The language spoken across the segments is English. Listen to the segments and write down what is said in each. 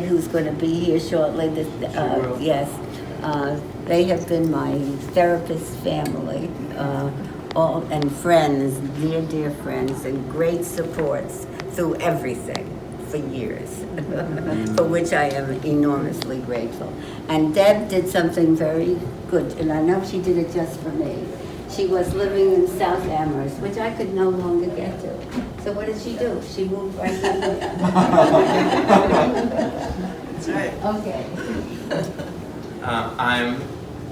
who's going to be here shortly. Yes, they have been my therapist family, all and friends, dear friends, and great supports through everything for years, for which I am enormously grateful. And Deb did something very good, and I know she did it just for me. She was living in South Amherst, which I could no longer get to. So what did she do? She moved right in there. That's right. Okay. I'm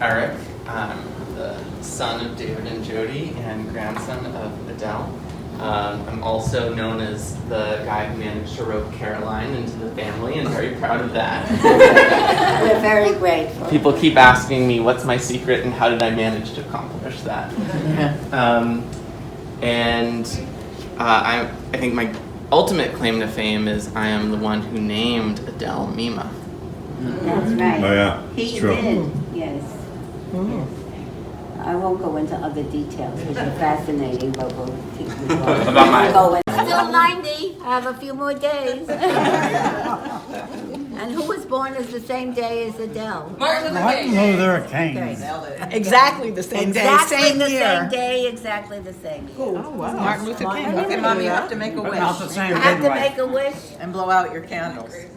Eric. I'm the son of David and Jody and grandson of Adele. I'm also known as the guy who managed to rope Caroline into the family, and very proud of that. We're very grateful. People keep asking me what's my secret and how did I manage to accomplish that. I think my ultimate claim to fame is I am the one who named Adele Mima. That's right. Oh yeah, He true. did, yes. Yes. I won't go into other details, which are fascinating, but we'll keep going. About my- Still 90, I have a few more days. And who was born as the same day as Adele? Martin Luther King. Okay. Exactly the same day, Exactly same the year. same day, exactly the same year. Oh, wow. Martin Luther King. Martin Okay, Mom, you have to make a wish. Not the same I have to midwife. make a wish. And blow out your candles. They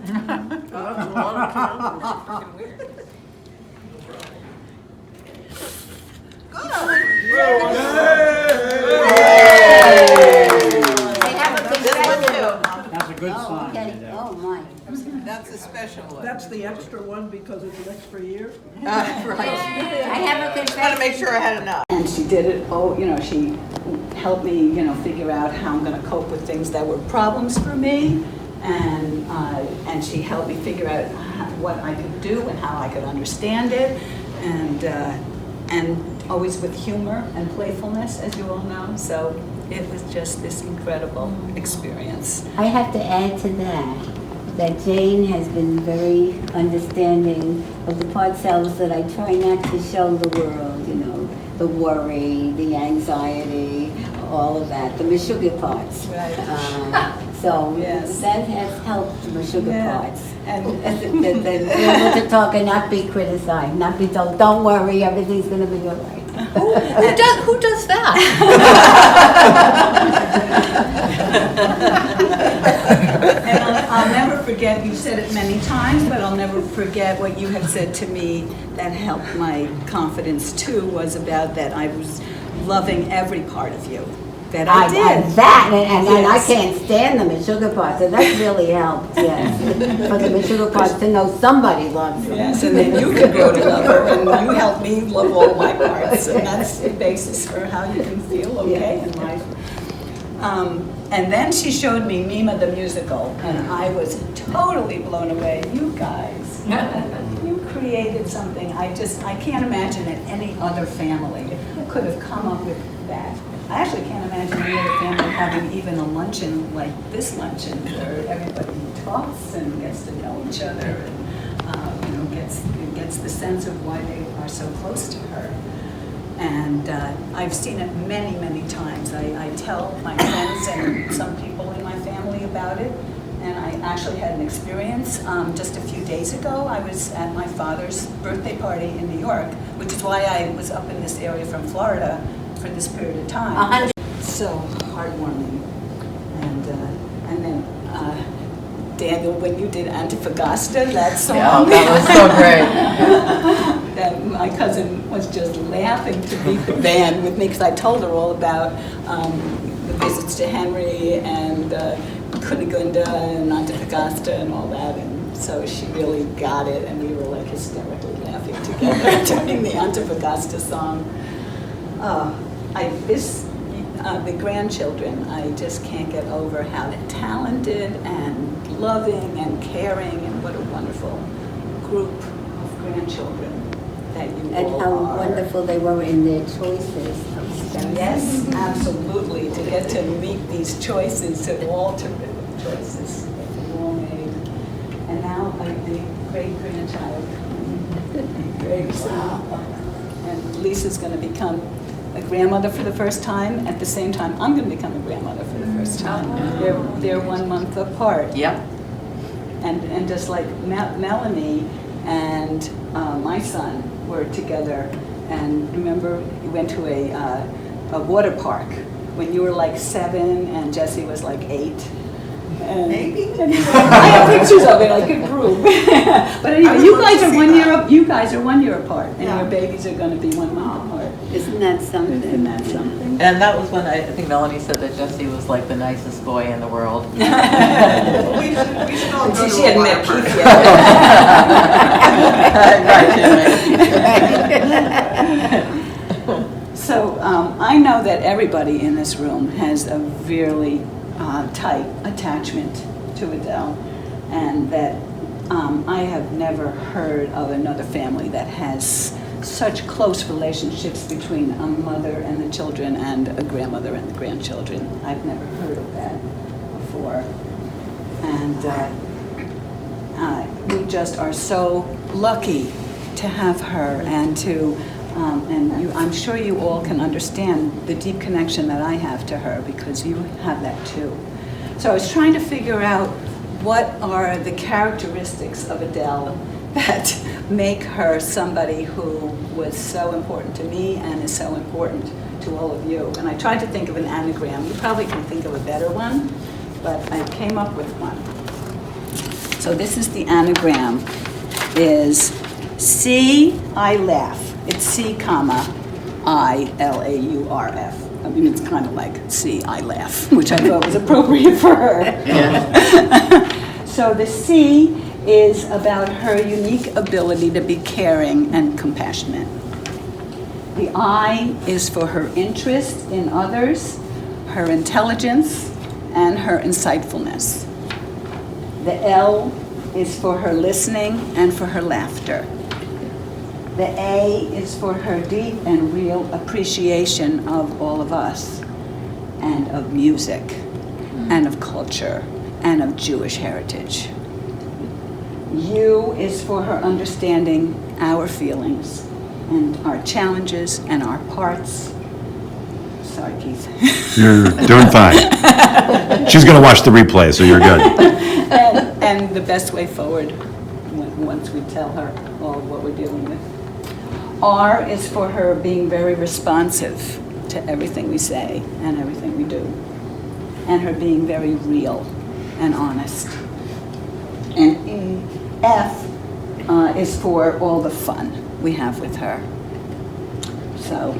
have a confession. That's a good Oh, sign. okay, oh my. That's a special one. That's the extra one because it's an extra year. Right. I have a Just want to make confession. sure I had enough. And she did it, she helped me, figure out how I'm gonna cope with things that were problems for me. And she helped me figure out what I could do and how I could understand it. And always with humor and playfulness, as you all know. So it was just this incredible experience. I have to add to that Jane has been very understanding of the parts selves that I try not to show the world, the worry, the anxiety, all of that, the Meshuggah parts. Right. So Yes. that has helped the Meshuggah Yeah. parts. And Be able to talk and not be criticized, not be told, don't worry, everything's going to be all right. Who does that? And I'll never forget, you said it many times, but I'll never forget what you had said to me that helped my confidence too, was about that I was loving every part of you, that I did. That, and I Yes. can't stand the Meshuggah parts, so that's really helped, yes. For the Meshuggah parts to know somebody loves them. Yes, and then you can grow to love her, and you help me love all my parts, and that's the basis for how you can feel okay in life. And then she showed me Mima the musical, and I was totally blown away. You guys, you created something. I can't imagine that any other family could have come up with that. I actually can't imagine any other family having even a luncheon like this luncheon, where everybody talks and gets to know each other, and gets the sense of why they are so close to her. And I've seen it many, many times. I tell my friends and some people in my family about it. And I actually had an experience just a few days ago. I was at my father's birthday party in New York, which is why I was up in this area from Florida for this period of time. So heartwarming. And then Daniel, when you did Antofagasta, that song. Yeah, that was so great. That my cousin was just laughing to beat the band with me because I told her all about the visits to Henry and Kunigunda and Antofagasta and all that, and so she really got it, and we were like hysterically laughing together during the Antofagasta song. The grandchildren, I just can't get over how they're talented and loving and caring, and what a wonderful group of grandchildren that you And all how are. wonderful they were in their choices of stuff. Yes, absolutely, to get to meet these choices, of all terrific choices that you all made. And now a great-grandchild coming very soon. And Lisa's going to become a grandmother for the first time. At the same time, I'm going to become a grandmother for the first time. They're 1 month apart. Yep. and just like Melanie and my son were together, and remember we went to a water park when you were like 7 and Jesse was like 8. And Maybe. I have pictures of it. I could prove. But anyway, you guys are 1 year apart, and your babies are going to be 1 month apart. Isn't that something? Isn't that something? And that was when I think Melanie said that Jesse was like the nicest boy in the world. We should all go She to a hadn't water met park. Keith yet. Right, So I know that everybody in this room has a really tight attachment to Adele, and that I have never heard of another family that has such close relationships between a mother and the children and a grandmother and the grandchildren. I've never heard of that before. And we just are so lucky to have her, and to I'm sure you all can understand the deep connection that I have to her, because you have that too. So I was trying to figure out what are the characteristics of Adele that make her somebody who was so important to me and is so important to all of you. And I tried to think of an anagram. You probably can think of a better one, but I came up with one. So this is the anagram, is C, I laugh. It's C, comma, I, L-A-U-R-F. I mean, it's kind of like C, I laugh, which I thought was appropriate for her. So the C is about her unique ability to be caring and compassionate. The I is for her interest in others, her intelligence, and her insightfulness. The L is for her listening and for her laughter. The A is for her deep and real appreciation of all of us, and of music, and of culture, and of Jewish heritage. U is for her understanding our feelings, and our challenges, and our parts. Sorry, Keith. You're doing fine. She's going to watch the replay, so you're good. And the best way forward, once we tell her all of what we're dealing with. R is for her being very responsive to everything we say and everything we do, and her being very real and honest. And F is for all the fun we have with her. So,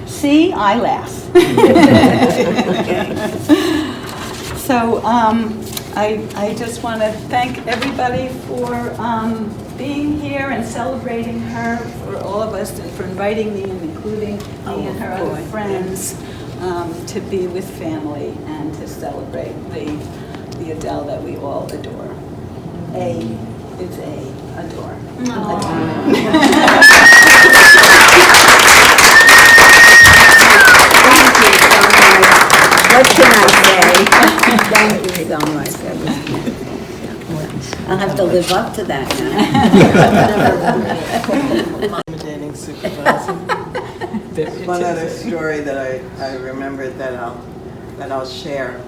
see, I laugh. So I just want to thank everybody for being here and celebrating her, for all of us, and for inviting me and including me and her other friends to be with family and to celebrate the Adele that we all adore. A is adore. What can I say? Thank you so much. That was beautiful. I'll have to live up to that now. Intimidating supervisor. One other story that I remembered that I'll share.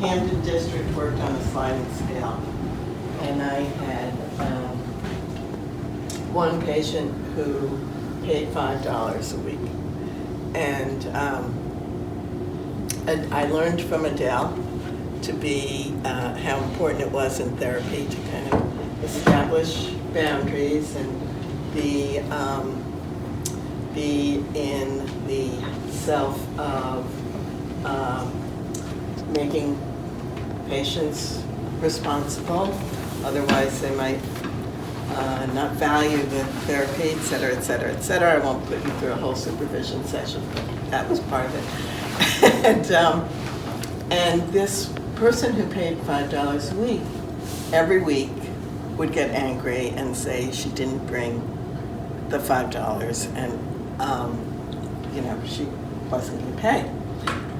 Hampton District worked on a sliding scale, and I had one patient who paid $5 a week, and I learned from Adele to be how important it was in therapy to kind of establish boundaries and be in the self of making patients responsible. Otherwise, they might not value the therapy, et cetera, et cetera, et cetera. I won't put you through a whole supervision session, but that was part of it. And this person who paid $5 a week, every week would get angry and say she didn't bring the $5 and, she wasn't going to pay.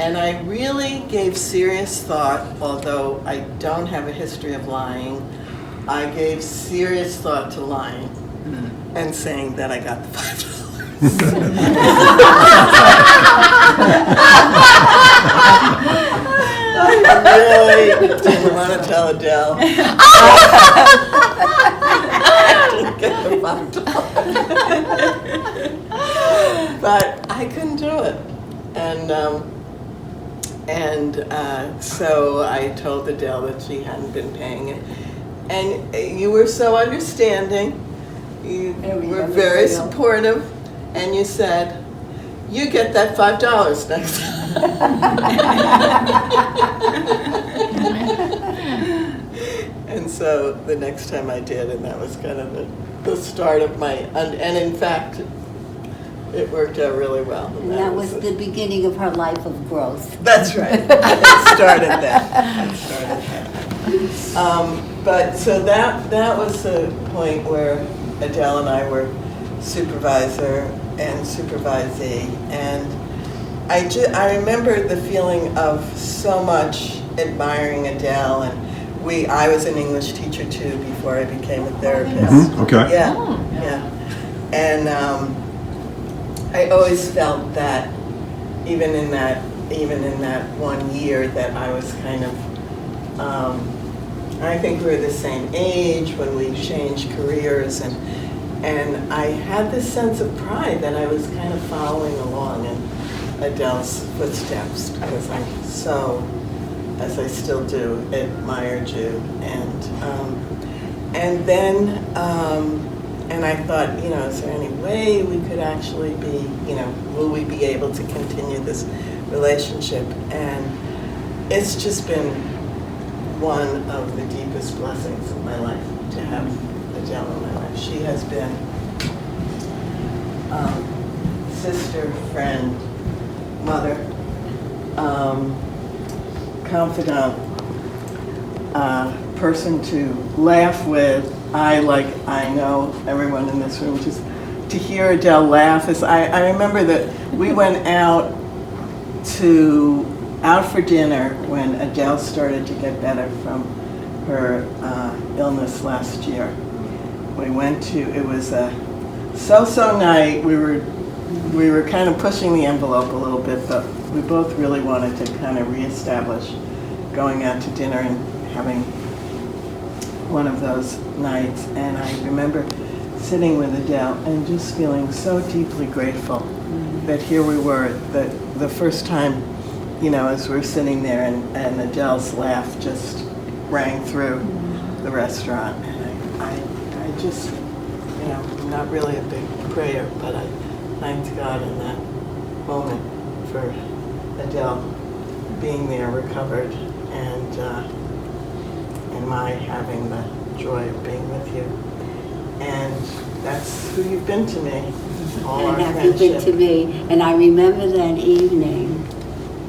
And I really gave serious thought, although I don't have a history of lying, I gave serious thought to lying and saying that I got the $5. really didn't want to tell Adele. I didn't get the $5. But I couldn't do it. And so I told Adele that she hadn't been paying it. And you were so understanding. You were very supportive. And you said, you get that $5 next time. And so the next time I did, and that was kind of the start of my, and in fact, it worked out really well. And that was the beginning of her life of growth. That's right. It started that. But so that was the point where Adele and I were supervisor and supervisee, and I remember the feeling of so much admiring Adele, and I was an English teacher too before I became a therapist. Okay. Yeah, yeah. And I always felt that even in that 1 year that I was kind of, I think we were the same age when we changed careers, and I had this sense of pride that I was kind of following along in Adele's footsteps, because I so, as I still do, admired you, and then and I thought, is there any way we could actually be, will we be able to continue this relationship? And it's just been one of the deepest blessings of my life to have Adele in my life. She has been sister, friend, mother, confidant, person to laugh with. I know everyone in this room, just to hear Adele laugh. I remember that we went out for dinner when Adele started to get better from her illness last year. We went to, it was a so-so night. We were kind of pushing the envelope a little bit, but we both really wanted to kind of reestablish going out to dinner and having one of those nights. And I remember sitting with Adele and just feeling so deeply grateful that here we were, that the first time, as we're sitting there, and Adele's laugh just rang through the restaurant. And I just, I'm not really a big prayer, but I thanked God in that moment for Adele being there, recovered, and my having the joy of being with you. And that's who you've been to me, all our And have you been to friendship. me? And I remember that evening,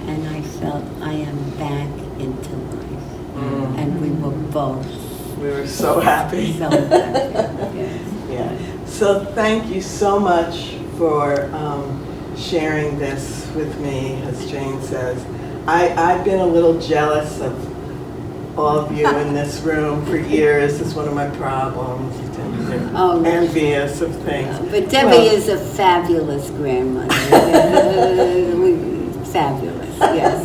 and I felt I am back into life. And we were both We were so happy. so happy. Yes. Yeah. So thank you so much for sharing this with me, as Jane says. I've been a little jealous of all of you in this room for years. It's one of my problems. I tend to get Oh, really? envious of things. But Debbie is a fabulous grandmother. Fabulous, yes.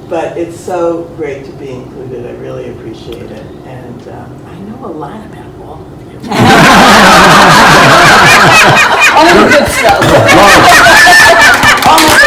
But it's so great to be included. I really appreciate it. And I know a lot about all of you. All the good stuff. All of